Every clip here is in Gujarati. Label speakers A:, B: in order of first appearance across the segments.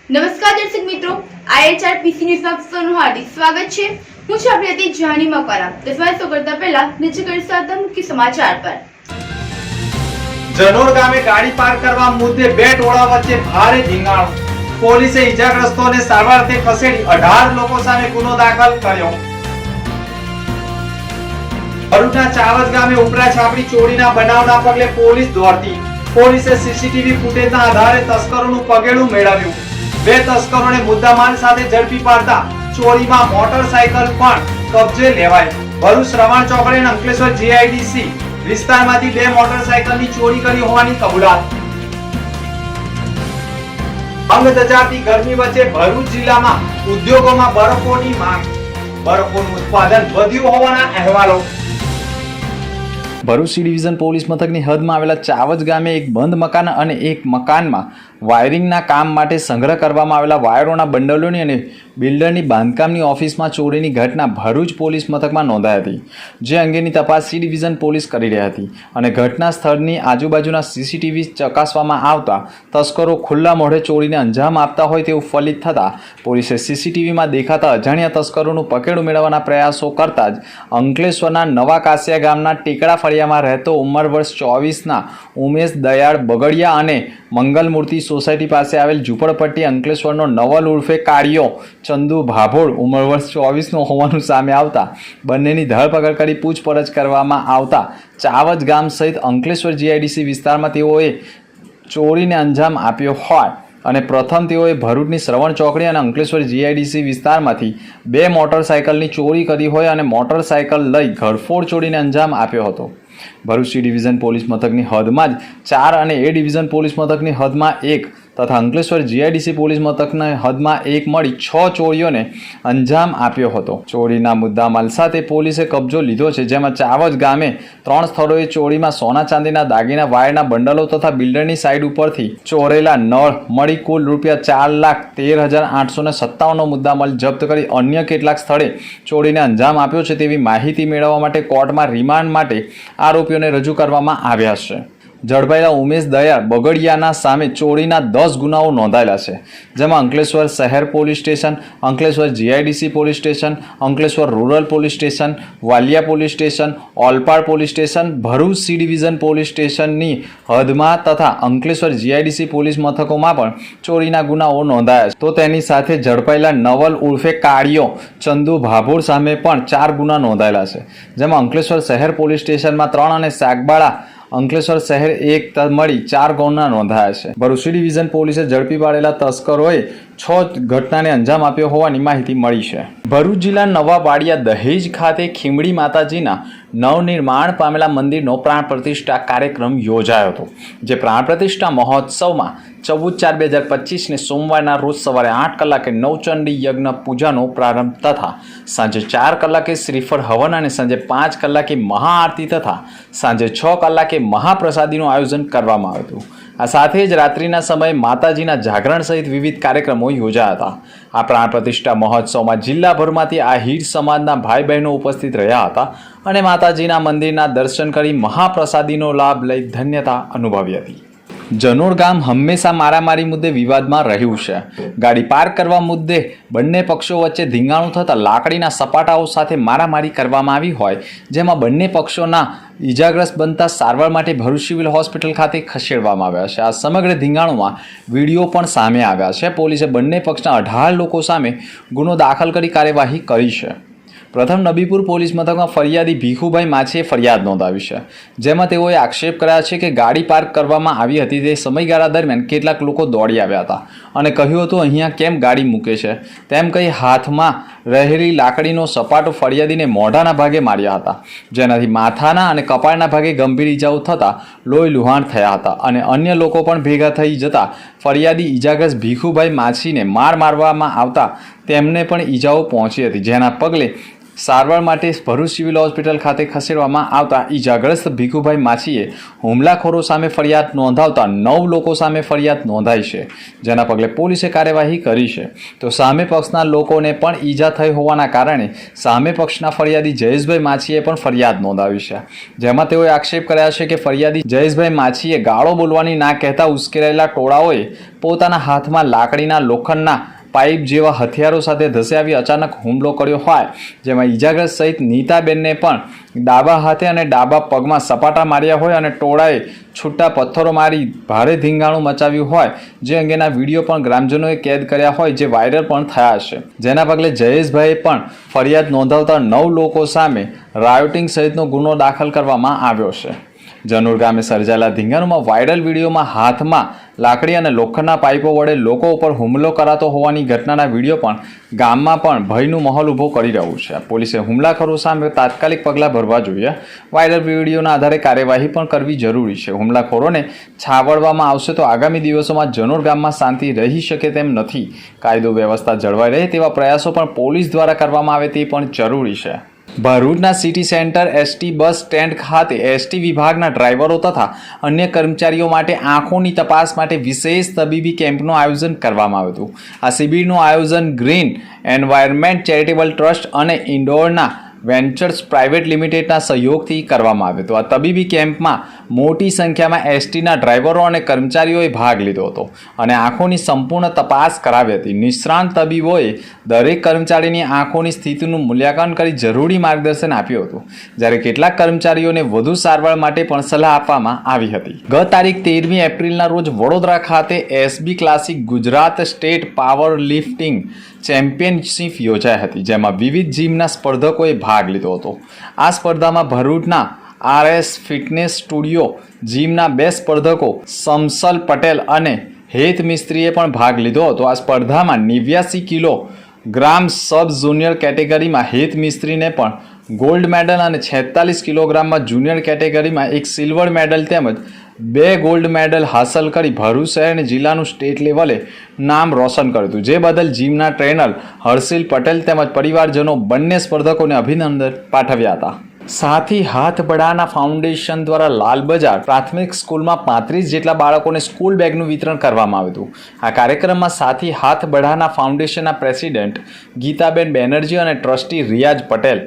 A: નમસ્કાર દર્શક મિત્રો, IHR PC ન્યૂઝ માં આપનું હાર્દિક સ્વાગત છે। હું છું આપની અતિ જાની મકવાણા। તો સ્વાગત કરતા પહેલા નીચે કરી મુખ્ય સમાચાર પર।
B: જનોર ગામે ગાડી પાર્ક કરવા મુદ્દે બે ટોળા વચ્ચે ભારે ધીંગાણું। પોલીસે ઈજાગ્રસ્તોને સારવારથી ખસેડી 18 લોકો સામે ગુનો દાખલ કર્યો। ભરૂચના ચાવજ ગામે ઉપરા છાપડી ચોરીના બનાવના પગલે પોલીસ દોડતી। પોલીસે સીસીટીવી ફૂટેજના આધારે તસ્કરોનું પગેડું મેળવ્યું। બે તસ્કરોને મુદ્દામાલ સાથે ઝડપી પાડતા ચોરીમાં મોટરસાયકલ પણ કબજે લેવાય। ભરૂચ શ્રવણ ચોકડી અને અંકલેશ્વર GIDC વિસ્તારમાંથી બે મોટરસાયકલની ચોરી કરી હોવાની કબૂલાત। અંગ દજાતી ગરમી વચ્ચે ભરૂચ જિલ્લામાં ઉદ્યોગોમાં બરફોની માંગ। બરફોનું ઉત્પાદન વધ્યું હોવાના અહેવાલો।
C: ભરૂચ સી ડિવિઝન પોલીસ મથકની હદમાં આવેલા ચાવજ ગામે એક બંધ મકાન અને એક મકાનમાં વાયરિંગના કામ માટે સંગ્રહ કરવામાં આવેલા વાયરોના બંડલોની અને બિલ્ડરની બાંધકામની ઓફિસમાં ચોરીની ઘટના ભરૂચ પોલીસ મથકમાં નોંધાઈ હતી, જે અંગેની તપાસ સી ડિવિઝન પોલીસ કરી રહી હતી અને ઘટના સ્થળની આજુબાજુના સીસીટીવી ચકાસવામાં આવતા તસ્કરો ખુલ્લા મોઢે ચોરીને અંજામ આપતા હોય તેવું ફલિત થતાં પોલીસે સીસીટીવીમાં દેખાતા અજાણ્યા તસ્કરોનું પકડું મેળવવાના પ્રયાસો કરતા જ અંકલેશ્વરના નવા કાસિયા ગામના ટેકડા ફળિયામાં રહેતો ઉંમર વર્ષ 24ના ઉમેશ દયાળ બગડિયા અને મંગલમૂર્તિ સોસાયટી પાસે આવેલ ઝૂંપડપટ્ટી અંકલેશ્વરનો નવલ ઉર્ફે કાળિયો ચંદુ ભાભોળ ઉંમર વર્ષ 24નો હોવાનું સામે આવતા બંનેની ધરપકડ કરી પૂછપરછ કરવામાં આવતા ચાવજ ગામ સહિત અંકલેશ્વર GIDC વિસ્તારમાં તેઓએ ચોરીને અંજામ આપ્યો હોય અને પ્રથમ તેઓએ ભરૂચની શ્રવણ ચોકડી અને અંકલેશ્વર GIDC વિસ્તારમાંથી બે મોટરસાયકલની ચોરી કરી હોય અને મોટરસાયકલ લઈ ઘરફોડ ચોરીને અંજામ આપ્યો હતો। ભરૂચ સી ડિવિઝન પોલીસ મથકની હદમાં જ 4 અને A ડિવિઝન પોલીસ મથકની હદમાં 1 તથા અંકલેશ્વર GIDC પોલીસ મથકની હદમાં 1 મળી 6 ચોરીઓને અંજામ આપ્યો હતો। ચોરીના મુદ્દામાલ સાથે પોલીસે કબજો લીધો છે, જેમાં ચાવજ ગામે 3 સ્થળોએ ચોરીમાં સોના ચાંદીના દાગીના, વાયરના બંડલો તથા બિલ્ડરની સાઈડ ઉપરથી ચોરેલા નળ મળી કુલ ₹4,13,857નો મુદ્દામાલ જપ્ત કરી અન્ય કેટલાક સ્થળે ચોરીને અંજામ આપ્યો છે તેવી માહિતી મેળવવા માટે કોર્ટમાં રિમાન્ડ માટે આરોપીઓને રજૂ કરવામાં આવ્યા છે। ઝડપાયેલા ઉમેશ દયાળ બગડિયાના સામે ચોરીના 10 ગુનાઓ નોંધાયેલા છે, જેમાં અંકલેશ્વર શહેર police station, Ankleshwar GIDC police station, Ankleshwar rural police station, Valia police station, Olpad police station, Bharuch C division police સ્ટેશનની હદમાં તથા અંકલેશ્વર GIDC પોલીસ મથકોમાં પણ ચોરીના ગુનાઓ નોંધાયા છે। તો તેની સાથે ઝડપાયેલા નવલ ઉર્ફે કાળિયો ચંદુ ભાભોળ સામે પણ 4 ગુના નોંધાયેલા છે, જેમાં અંકલેશ્વર શહેર પોલીસ સ્ટેશનમાં 3 અને શાકબાળા અંકલેશ્વર શહેર 1 મળી 4 ગુના નોંધાયા છે। ભરૂચ સી ડિવિઝન પોલીસે ઝડપી પાડેલા તસ્કરોએ 6 ઘટનાને અંજામ આપ્યો હોવાની માહિતી મળી છે। ભરૂચ જિલ્લાના નવા વાડિયા દહેજ ખાતે ખીમડી માતાજીના નવનિર્માણ પામેલા મંદિરનો પ્રાણ પ્રતિષ્ઠા કાર્યક્રમ યોજાયો હતો, જે પ્રાણ પ્રતિષ્ઠા મહોત્સવમાં 14/4/2025ને સોમવારના રોજ સવારે 8 કલાકે નવચંડી યજ્ઞ પૂજાનો પ્રારંભ તથા સાંજે 4 કલાકે શ્રીફળ હવન અને સાંજે 5 કલાકે મહાઆરતી તથા સાંજે 6 કલાકે મહાપ્રસાદીનું આયોજન કરવામાં આવ્યું હતું। આ સાથે જ રાત્રિના સમયે માતાજીના જાગરણ સહિત વિવિધ કાર્યક્રમો યોજાયા હતા। આ પ્રાણ પ્રતિષ્ઠા મહોત્સવમાં જિલ્લાભરમાંથી આહિર સમાજના ભાઈ બહેનો ઉપસ્થિત રહ્યા હતા અને માતાજીના મંદિરના દર્શન કરી મહાપ્રસાદીનો લાભ લઈ ધન્યતા અનુભવી હતી। જનોર ગામ હંમેશા મારામારી મુદ્દે વિવાદમાં રહ્યું છે। ગાડી પાર્ક કરવા મુદ્દે બંને પક્ષો વચ્ચે ધીંગાણું થતાં લાકડીના સપાટાઓ સાથે મારામારી કરવામાં આવી હોય, જેમાં બંને પક્ષોના ઈજાગ્રસ્ત બનતા સારવાર માટે ભરૂચ સિવિલ હોસ્પિટલ ખાતે ખસેડવામાં આવ્યા છે। આ સમગ્ર ધીંગાણુમાં વિડીયો પણ સામે આવ્યા છે। પોલીસે બંને પક્ષના 18 લોકો સામે ગુનો દાખલ કરી કાર્યવાહી કરી છે। પ્રથમ નબીપુર પોલીસ મથકમાં ફરિયાદી ભીખુભાઈ માછીએ ફરિયાદ નોંધાવી છે, જેમાં તેઓએ આક્ષેપ કર્યા છે કે ગાડી પાર્ક કરવામાં આવી હતી તે સમયગાળા દરમિયાન કેટલાક લોકો દોડી આવ્યા હતા અને કહ્યું હતું અહીંયા કેમ ગાડી મૂકે છે તેમ કહી હાથમાં રહેલી લાકડીનો સપાટો ફરિયાદીને મોઢાના ભાગે માર્યા હતા, જેનાથી માથાના અને કપાળના ભાગે ગંભીર ઈજાઓ થતાં લોહી લુહાણ થયા હતા અને અન્ય લોકો પણ ભેગા થઈ જતા ફરિયાદી ઈજાગ્રસ્ત ભીખુભાઈ માછીને મારવામાં આવતા તેમને પણ ઈજાઓ પહોંચી હતી, જેના પગલે સારવાર માટે ભરૂચ સિવિલ હોસ્પિટલ ખાતે ખસેડવામાં આવતા ઈજાગ્રસ્ત ભીખુભાઈ માછીએ હુમલાખોરો સામે ફરિયાદ નોંધાવતા 9 લોકો સામે ફરિયાદ નોંધાઈ છે, જેના પગલે પોલીસે કાર્યવાહી કરી છે. તો સામે પક્ષના લોકોને પણ ઈજા થઈ હોવાના કારણે સામે પક્ષના ફરિયાદી જયેશભાઈ માછીએ પણ ફરિયાદ નોંધાવી છે, જેમાં તેઓએ આક્ષેપ કર્યા છે કે ફરિયાદી જયેશભાઈ માછીએ ગાળો બોલવાની ના કહેતા ઉશ્કેરાયેલા ટોળાઓએ પોતાના હાથમાં લાકડીના લોખંડના પાઇપ જેવા હથિયારો સાથે ધસાવી અચાનક હુમલો કર્યો હોય, જેમાં ઈજાગ્રસ્ત સહિત નીતાબેનને પણ ડાબા હાથે અને ડાબા પગમાં સપાટા માર્યા હોય અને ટોળાએ છૂટા પથ્થરો મારી ભારે ધીંગાણું મચાવ્યું હોય, જે અંગેના વિડીયો પણ ગ્રામજનોએ કેદ કર્યા હોય, જે વાયરલ પણ થયા છે. જેના પગલે જયેશભાઈએ પણ ફરિયાદ નોંધાવતા 9 લોકો સામે રાયોટિંગ સહિતનો ગુનો દાખલ કરવામાં આવ્યો છે. જનોર ગામે સર્જાયેલા ધીંગાણુમાં વાયરલ વિડીયોમાં હાથમાં લાકડી અને લોખંડના પાઇપો વડે લોકો ઉપર હુમલો કરાતો હોવાની ઘટનાના વિડીયો પણ ગામમાં પણ ભયનું માહોલ ઊભો કરી રહ્યું છે. પોલીસે હુમલાખોરો સામે તાત્કાલિક પગલાં ભરવા જોઈએ. વાયરલ વિડીયોના આધારે કાર્યવાહી પણ કરવી જરૂરી છે. હુમલાખોરોને છાવરવામાં આવશે તો આગામી દિવસોમાં જનોર ગામમાં શાંતિ રહી શકે તેમ નથી. કાયદો વ્યવસ્થા જળવાઈ રહે તેવા પ્રયાસો પણ પોલીસ દ્વારા કરવામાં આવે તે પણ જરૂરી છે. ભરૂચના city centre ST bus stand ખાતે એસટી વિભાગના ડ્રાઈવરો તથા અન્ય કર્મચારીઓ માટે આંખોની તપાસ માટે વિશેષ તબીબી કેમ્પનું આયોજન કરવામાં આવ્યું હતું. આ શિબિરનું આયોજન ગ્રીન એન્વાયરમેન્ટ ચેરિટેબલ ટ્રસ્ટ અને ઇન્ડોરના વેન્ચર્સ પ્રાઇવેટ લિમિટેડના સહયોગથી કરવામાં આવ્યો હતો. આ તબીબી કેમ્પમાં મોટી સંખ્યામાં એસટીના ડ્રાઈવરો અને કર્મચારીઓએ ભાગ લીધો હતો અને આંખોની સંપૂર્ણ તપાસ કરાવી હતી. નિષ્ણાંત તબીબોએ દરેક કર્મચારીની આંખોની સ્થિતિનું મૂલ્યાંકન કરી જરૂરી માર્ગદર્શન આપ્યું હતું, જ્યારે કેટલાક કર્મચારીઓને વધુ સારવાર માટે પણ સલાહ આપવામાં આવી હતી. ગત તારીખ 13મી એપ્રિલના રોજ વડોદરા ખાતે SB classic Gujarat state power lifting championship યોજાઈ હતી, જેમાં વિવિધ જીમના સ્પર્ધકોએ ભાગ લીધો હતો. આ સ્પર્ધામાં ભરૂચના RS ફિટનેસ સ્ટુડિયો જીમના 2 સ્પર્ધકો સમસલ પટેલ અને હેત મિસ્ત્રીએ પણ ભાગ લીધો હતો. આ સ્પર્ધામાં 89 કિલોગ્રામ સબ જુનિયર કેટેગરીમાં હેત મિસ્ત્રીને પણ ગોલ્ડ મેડલ અને 46 કિલોગ્રામમાં જુનિયર કેટેગરીમાં 1 સિલ્વર મેડલ તેમજ 2 ગોલ્ડ મેડલ હાંસલ કરી ભરૂચ શહેર અને જિલ્લાનું સ્ટેટ લેવલે નામ રોશન કર્યું હતું, જે બદલ જીમના ટ્રેનર હર્ષિલ પટેલ તેમજ પરિવારજનો બંને સ્પર્ધકોને અભિનંદન પાઠવ્યા હતા. સાથી હાથ બઢાના ફાઉન્ડેશન દ્વારા લાલબજાર પ્રાથમિક સ્કૂલમાં 35 જેટલા બાળકોને સ્કૂલ બેગનું વિતરણ કરવામાં આવ્યું હતું. આ કાર્યક્રમમાં સાથી હાથ બઢાના ફાઉન્ડેશનના પ્રેસિડેન્ટ ગીતાબેન બેનર્જી અને ટ્રસ્ટી રિયાઝ પટેલ,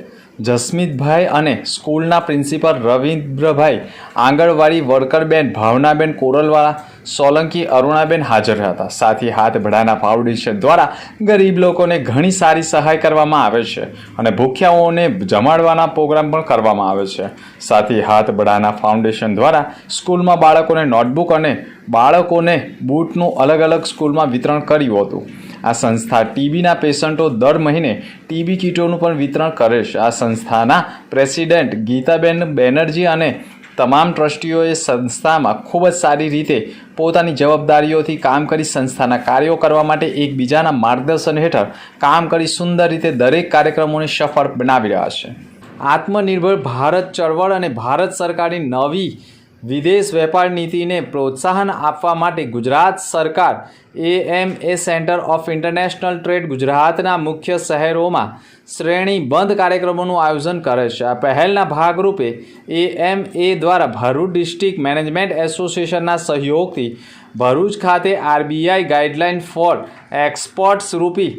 C: જસમીતભાઈ અને સ્કૂલના પ્રિન્સિપલ રવિન્દ્રભાઈ, આંગણવાડી વર્કરબેન ભાવનાબેન કોરલવાળા, સોલંકી અરુણાબેન હાજર હતા. સાથી હાથ બઢાના ફાઉન્ડેશન દ્વારા ગરીબ લોકોને ઘણી સારી સહાય કરવામાં આવે છે અને ભૂખ્યાઓને જમાડવાના પ્રોગ્રામ પણ કરવામાં આવે છે. સાથી હાથ બઢાના ફાઉન્ડેશન દ્વારા સ્કૂલમાં બાળકોને નોટબુક અને બાળકોને બૂટનું અલગ અલગ સ્કૂલમાં વિતરણ કર્યું હતું. આ સંસ્થા ટીબીના પેશન્ટો દર મહિને ટીબી કીટોનું પણ વિતરણ કરે છે. આ સંસ્થાના પ્રેસિડેન્ટ ગીતાબેન બેનર્જી અને તમામ ટ્રસ્ટીઓએ સંસ્થામાં ખૂબ જ સારી રીતે પોતાની જવાબદારીઓથી કામ કરી સંસ્થાના કાર્યો કરવા માટે એકબીજાના માર્ગદર્શન હેઠળ કામ કરી સુંદર રીતે દરેક કાર્યક્રમોને સફળ બનાવી રહ્યા છે. આત્મનિર્ભર ભારત ચળવળ અને ભારત સરકારની નવી વિદેશ વેપાર નીતિને પ્રોત્સાહન આપવા માટે ગુજરાત સરકાર AMA centre of international trade ગુજરાતના મુખ્ય શહેરોમાં શ્રેણીબંધ કાર્યક્રમોનું આયોજન કરે છે. આ પહેલના ભાગરૂપે AMA દ્વારા ભરૂચ ડિસ્ટ્રિક્ટ મેનેજમેન્ટ એસોસિએશનના સહયોગથી ભરૂચ ખાતે RBI ગાઈડલાઇન ફોર એક્સપોર્ટ્સ રૂપી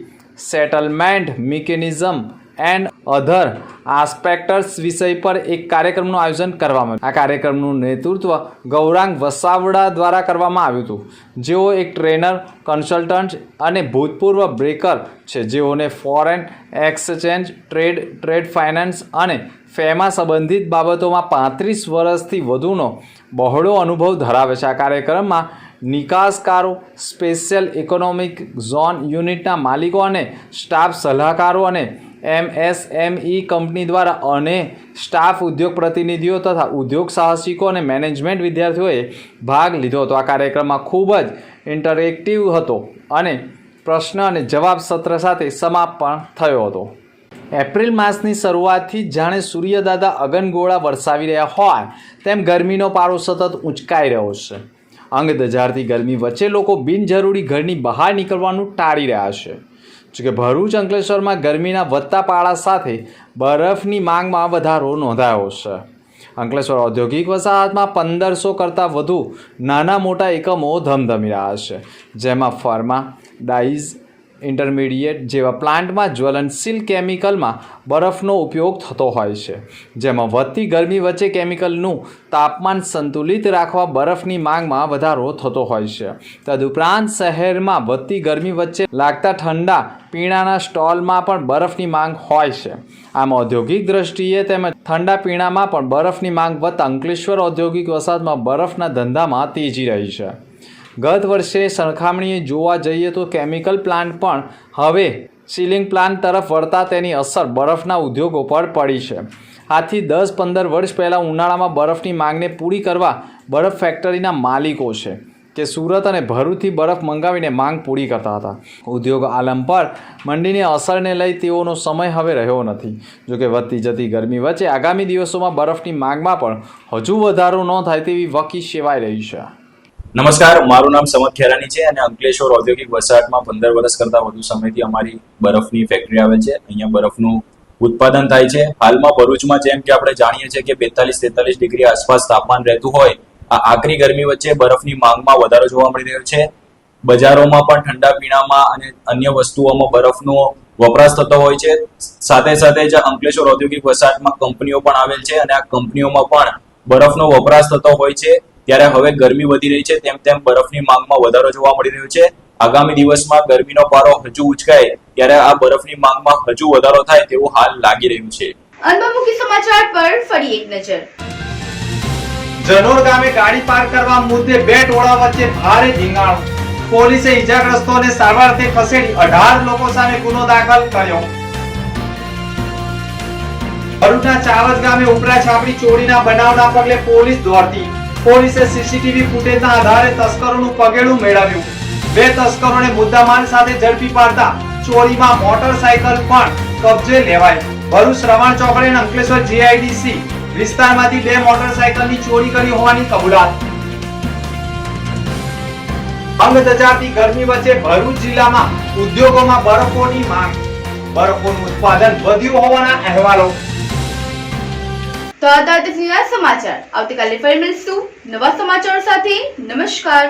C: સેટલમેન્ટ મિકેનિઝમ એન્ડ અધર આસ્પેક્ટર્સ વિષય પર એક કાર્યક્રમનું આયોજન કરવામાં આવ્યું. આ કાર્યક્રમનું નેતૃત્વ ગૌરાંગ વસાવડા દ્વારા કરવામાં આવ્યું હતું, જેઓ એક ટ્રેનર, કન્સલ્ટન્ટ અને ભૂતપૂર્વ બ્રેકર છે, જેઓને ફોરેન એક્સચેન્જ, ટ્રેડ ફાઇનાન્સ અને ફેમાં સંબંધિત બાબતોમાં 35 વર્ષથી વધુનો બહોળો અનુભવ ધરાવે છે. આ કાર્યક્રમમાં નિકાસકારો, સ્પેશિયલ ઇકોનોમિક ઝોન યુનિટના માલિકો અને સ્ટાફ સલાહકારો અને MSME કંપની દ્વારા અને સ્ટાફ ઉદ્યોગ પ્રતિનિધિઓ તથા ઉદ્યોગ સાહસિકો અને મેનેજમેન્ટ વિદ્યાર્થીઓએ ભાગ લીધો હતો. આ કાર્યક્રમમાં ખૂબ જ ઇન્ટરેક્ટિવ હતો અને પ્રશ્ન અને જવાબ સત્ર સાથે સમાપ્ત પણ થયો હતો. એપ્રિલ માસની શરૂઆતથી જાણે સૂર્યદાદા અગનગોળા વરસાવી રહ્યા હોય તેમ ગરમીનો પારો સતત ઊંચકાઈ રહ્યો છે. અંગ દજાડતી ગરમી વચ્ચે લોકો બિનજરૂરી ઘરની બહાર નીકળવાનું ટાળી રહ્યા છે. જોકે ભરૂચ અંકલેશ્વરમાં ગરમીના વધતા પાળા સાથે બરફની માંગમાં વધારો નોંધાયો છે. અંકલેશ્વર ઔદ્યોગિક વસાહતમાં 1500 કરતાં વધુ નાના મોટા એકમો ધમધમી રહ્યા છે, જેમાં ફાર્મા, ડાઇઝ, ઇન્ટરમીડિયેટ જેવા પ્લાન્ટમાં જ્વલનશીલ કેમિકલમાં બરફનો ઉપયોગ થતો હોય છે, જેમાં વધતી ગરમી વચ્ચે કેમિકલનું તાપમાન સંતુલિત રાખવા બરફની માંગમાં વધારો થતો હોય છે. તદુપરાંત શહેરમાં વધતી ગરમી વચ્ચે લાગતા ઠંડા પીણાના સ્ટોલમાં પણ બરફની માંગ હોય છે. આમ ઔદ્યોગિક દ્રષ્ટિએ તેમજ ઠંડા પીણામાં પણ બરફની માંગ વધતા અંકલેશ્વર ઔદ્યોગિક વસાહતમાં બરફના ધંધામાં તેજી રહી છે. ગત વર્ષે સરખામણીએ જોવા જઈએ તો કેમિકલ પ્લાન્ટ પણ હવે સીલિંગ પ્લાન્ટ તરફ વળતા તેની અસર બરફના ઉદ્યોગો પર પડી છે. આથી 10-15 વર્ષ પહેલાં ઉનાળામાં બરફની માંગને પૂરી કરવા બરફ ફેક્ટરીના માલિકો છે કે સુરત અને ભરૂચથી બરફ મંગાવીને માંગ પૂરી કરતા હતા. ઉદ્યોગ આલમ પર મંડીની અસરને લઈ તેઓનો સમય હવે રહ્યો નથી. જોકે વધતી જતી ગરમી વચ્ચે આગામી દિવસોમાં બરફની માંગમાં પણ હજુ વધારો ન થાય તેવી વકી સેવાઈ રહી છે.
D: નમસ્કાર, મારું નામ સમત ખેરાની છે અને અંકલેશ્વર ઔદ્યોગિક વસાહતમાં 15 વર્ષ કરતાં વધુ સમયથી અમારી બરફની ફેક્ટરી આવે છે. અહીંયા બરફનું ઉત્પાદન થાય છે. હાલમાં ભરૂચમાં જેમ કે આપણે જાણીએ છીએ કે 42-43 ડિગ્રી આસપાસ તાપમાન રહેતું હોય, આ આકરી ગરમી વચ્ચે બરફની માંગમાં વધારો જોવા મળી રહ્યો છે. બજારોમાં પણ ઠંડા પીણામાં અને અન્ય વસ્તુઓમાં બરફનો વપરાશ થતો હોય છે. સાથે સાથે જ અંકલેશ્વર ઔદ્યોગિક વસાહતમાં કંપનીઓ પણ આવેલ છે અને આ કંપનીઓમાં પણ બરફનો વપરાશ થતો હોય છે. ત્યારે હવે ગરમી વધી રહી છે, તેમ તેમ બરફની માંગમાં વધારો જોવા મળી રહ્યો છે. આગામી દિવસમાં ગરમીનો પારો હજુ ઉચકાય ત્યારે આ બરફની માંગમાં હજુ વધારો થાય તેવું હાલ લાગી રહ્યું છે.
A: અંતમાં મુખ્ય સમાચાર પર ફરી એક નજર.
B: જનોર ગામે ગાડી પાર્ક કરવા મુદ્દે બે ટોળા વચ્ચે ભારે ધીંગાણો. પોલીસે ઈજાગ્રસ્તોને સારવારથી ખસેડી 18 લોકો સામે ગુનો દાખલ કર્યો. ભરૂચના ચાવજ ગામે ઉપરા છાપડી ચોરીના બનાવના પગલે પોલીસ દોડતી. પોલીસે સીસીટીવી ફૂટેજના આધારે તસ્કરોનું પગેડું મેળવ્યું. બે તસ્કરોને મુદ્દામાલ સાથે ઝડપી પાડતા ચોરીમાં મોટરસાયકલ પણ કબજે લેવાઈ. ભરૂચ રવાણ ચોકડી અને અંકલેશ્વર જીઆઈડીસી વિસ્તારમાંથી બે મોટરસાયકલની ચોરી કરી હોવાની કબૂલાત. અંગ દજાતી ગરમી વચ્ચે ભરૂચ જિલ્લામાં ઉદ્યોગોમાં બરફોની માંગ. બરફોનું ઉત્પાદન વધ્યું હોવાના અહેવાલો.
A: તો આ હતા સમાચાર. આવતીકાલે ફરી મળીશું નવા સમાચાર સાથે. નમસ્કાર.